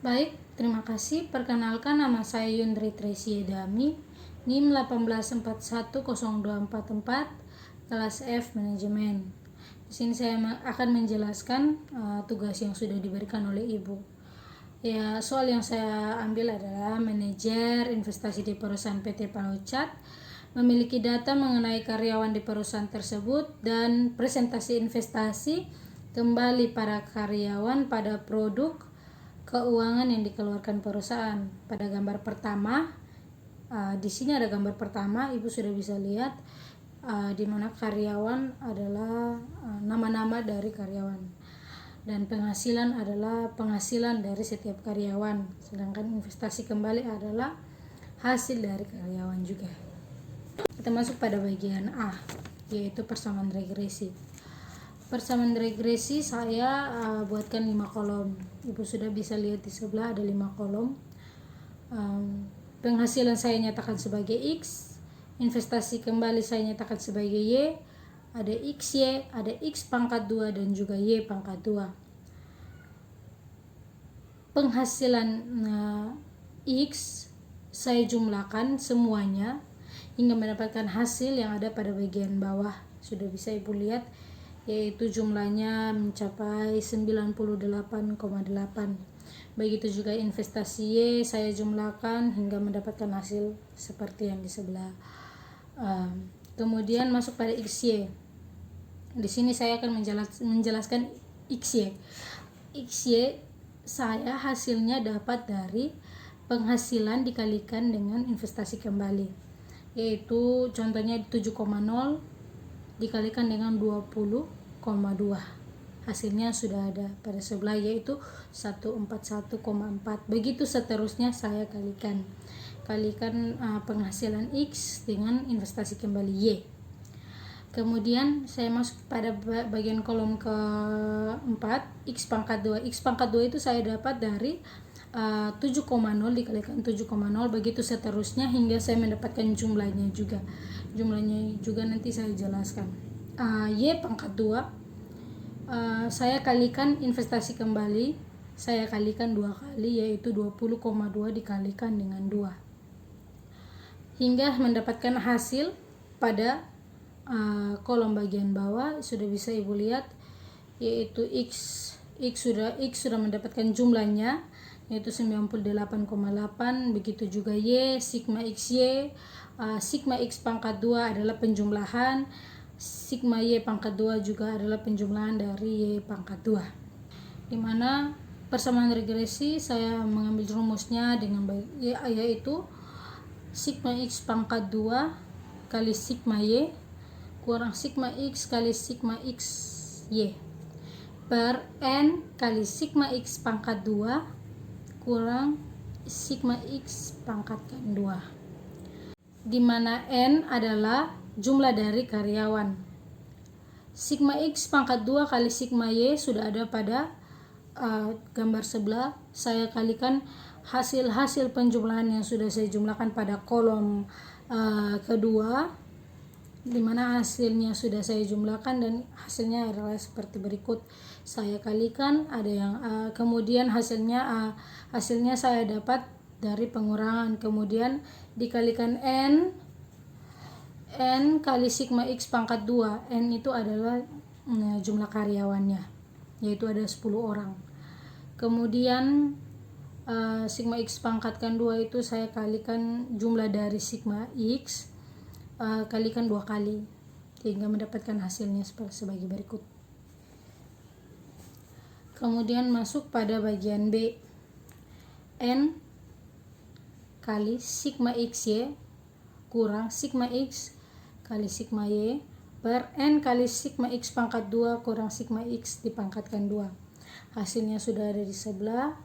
Baik, terima kasih. Perkenalkan, nama saya Yundri Tracy Edami, NIM 18410244, kelas F Manajemen. Di sini saya akan menjelaskan tugas yang sudah diberikan oleh Ibu. Ya, soal yang saya ambil adalah manajer investasi di perusahaan PT Palaucat, memiliki data mengenai karyawan di perusahaan tersebut, dan presentasi investasi kembali para karyawan pada produk keuangan yang dikeluarkan perusahaan. Pada gambar pertama, di sini ada gambar pertama, Ibu sudah bisa lihat di mana karyawan adalah nama-nama dari karyawan, dan penghasilan adalah penghasilan dari setiap karyawan, sedangkan investasi kembali adalah hasil dari karyawan juga. Kita masuk pada bagian A, yaitu persamaan regresi. Persamaan regresi saya buatkan 5 kolom. Ibu sudah bisa lihat di sebelah ada 5 kolom. Penghasilan saya nyatakan sebagai X, investasi kembali saya nyatakan sebagai Y, ada XY, ada X pangkat 2 dan juga Y pangkat 2. Penghasilan X saya jumlahkan semuanya hingga mendapatkan hasil yang ada pada bagian bawah. Sudah bisa Ibu lihat, yaitu jumlahnya mencapai 98,8. Begitu juga investasi Y saya jumlahkan hingga mendapatkan hasil seperti yang di sebelah. Kemudian masuk pada XY. Di sini saya akan menjelaskan XY. XY saya hasilnya dapat dari penghasilan dikalikan dengan investasi kembali, yaitu contohnya 7,0 dikalikan dengan 20,2. Hasilnya sudah ada pada sebelah, yaitu 141,4. Begitu seterusnya saya kalikan penghasilan X dengan investasi kembali Y. Kemudian saya masuk pada bagian kolom keempat, X pangkat 2. X pangkat 2 itu saya dapat dari 7,0 dikalikan 7,0, begitu seterusnya hingga saya mendapatkan jumlahnya juga. Jumlahnya juga nanti saya jelaskan. Y pangkat 2 saya kalikan investasi kembali, saya kalikan 2 kali, yaitu 20,2 dikalikan dengan 2 hingga mendapatkan hasil pada kolom bagian bawah. Sudah bisa Ibu lihat, yaitu X sudah mendapatkan jumlahnya, yaitu 98,8. Begitu juga Y, sigma XY, sigma X pangkat 2 adalah penjumlahan, sigma Y pangkat 2 juga adalah penjumlahan dari Y pangkat 2. Dimana persamaan regresi saya mengambil rumusnya dengan baik, yaitu sigma X pangkat 2 kali sigma Y kurang sigma X kali sigma X Y per N kali sigma X pangkat 2 kurang sigma X pangkat 2, di mana N adalah jumlah dari karyawan. Sigma X pangkat 2 kali sigma Y sudah ada pada gambar sebelah. Saya kalikan hasil penjumlahan yang sudah saya jumlahkan pada kolom kedua, di mana hasilnya sudah saya jumlahkan dan hasilnya adalah seperti berikut. Saya kalikan, ada yang kemudian hasilnya saya dapat dari pengurangan, kemudian dikalikan N kali sigma X pangkat 2. N itu adalah jumlah karyawannya, yaitu ada 10 orang. Kemudian sigma X pangkatkan 2 itu saya kalikan jumlah dari sigma X kalikan 2 kali hingga mendapatkan hasilnya sebagai berikut. Kemudian masuk pada bagian B, N kali sigma XY kurang sigma X kali sigma Y per N kali sigma X pangkat 2 kurang sigma X dipangkatkan 2. Hasilnya sudah ada di sebelah.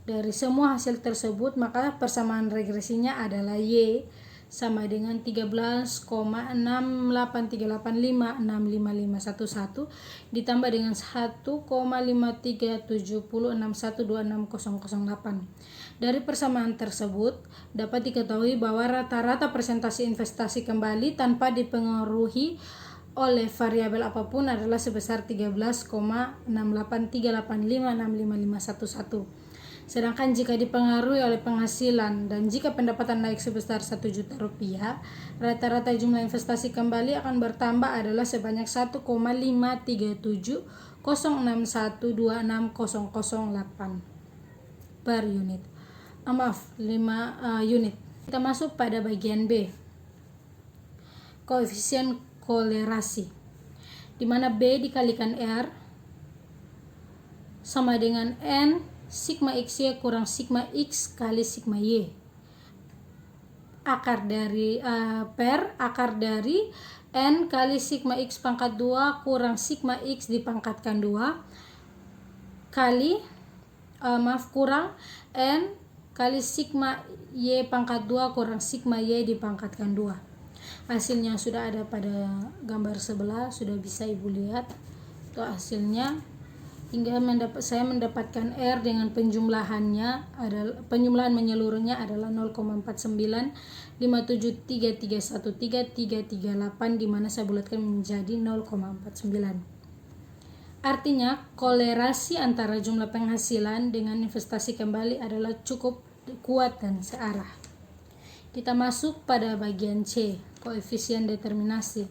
Dari semua hasil tersebut, maka persamaan regresinya adalah Y sama dengan 13,68385655511 ditambah dengan 1,53706126008. Dari persamaan tersebut dapat diketahui bahwa rata-rata presentasi investasi kembali tanpa dipengaruhi oleh variabel apapun adalah sebesar 13,683856551. Sedangkan jika dipengaruhi oleh penghasilan dan jika pendapatan naik sebesar 1 juta rupiah, rata-rata jumlah investasi kembali akan bertambah adalah sebanyak 1,53706126008 per unit. 5 unit. Kita masuk pada bagian B. Koefisien kolerasi, di mana B dikalikan R sama dengan N sigma XY kurang sigma X kali sigma Y. Akar dari N kali sigma X pangkat 2 kurang sigma X dipangkatkan 2 kali kurang N kali sigma Y pangkat 2 kurang sigma Y dipangkatkan 2. Hasilnya sudah ada pada gambar sebelah, sudah bisa Ibu lihat. Itu hasilnya. Hingga saya mendapatkan R dengan penjumlahan menyeluruhnya adalah 0,4957331338, di mana saya bulatkan menjadi 0,49. Artinya kolerasi antara jumlah penghasilan dengan investasi kembali adalah cukup kuat dan searah. Kita masuk pada bagian C, koefisien determinasi,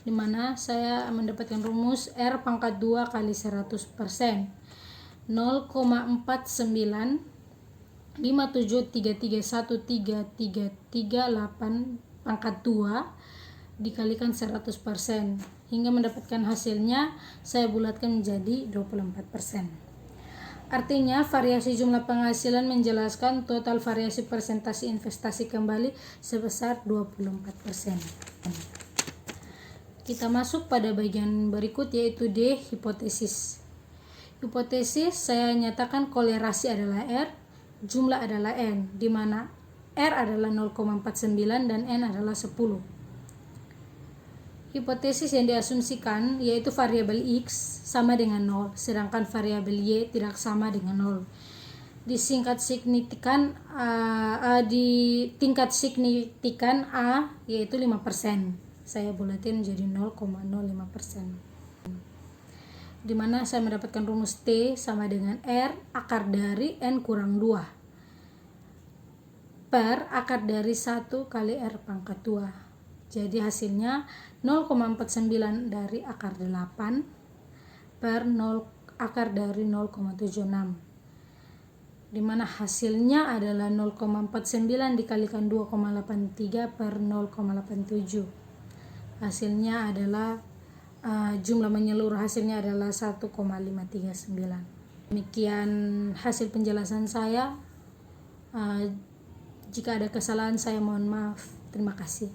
di mana saya mendapatkan rumus R pangkat 2 kali 100%, 0,4957331338 pangkat 2 dikalikan 100%, hingga mendapatkan hasilnya saya bulatkan menjadi 24%. Artinya variasi jumlah penghasilan menjelaskan total variasi persentase investasi kembali sebesar 24%. Kita masuk pada bagian berikut, yaitu D, hipotesis. Hipotesis, saya nyatakan kolerasi adalah R, jumlah adalah N, di mana R adalah 0,49 dan N adalah 10. Hipotesis yang diasumsikan yaitu variabel X sama dengan 0, sedangkan variabel Y tidak sama dengan 0. Di tingkat signifikan A yaitu 5%. Saya bulatin menjadi 0,05%. Di mana saya mendapatkan rumus T sama dengan R akar dari N kurang 2 per akar dari 1 kali R pangkat 2. Jadi hasilnya 0,49 dari akar 8 per akar dari 0,76, di mana hasilnya adalah 0,49 dikalikan 2,83 per 0,87. Hasilnya adalah jumlah menyeluruh hasilnya adalah 1,539. Demikian hasil penjelasan saya. Jika ada kesalahan saya mohon maaf. Terima kasih.